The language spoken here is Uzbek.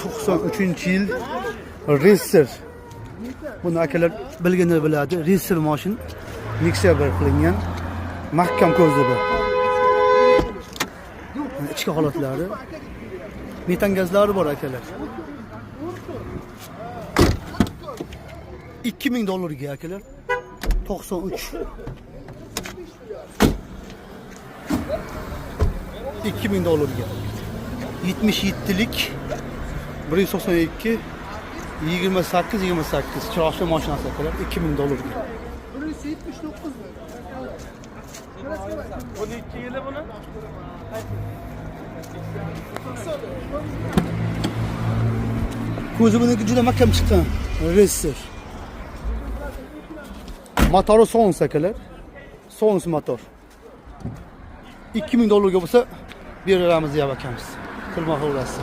93-yil Racer. Buni akalar bilganlar biladi. Racer mashin Nexia bir qilingan. Mahkam ko'zda bor. Ichki holatlari. Metan gazlari bor akalar. $2000 akalar. 93. 2000 77'lik 192 28 çarşı maşinası kadar $2000. Burası 79 mu? 12 yılı bunu. Ko'zi buniki juda mahkam chiqqan. Racer. Motori Sons akalar. Sons motor. $2000 bo'lsa beramiz deyapmiz. Pul mahvolasi.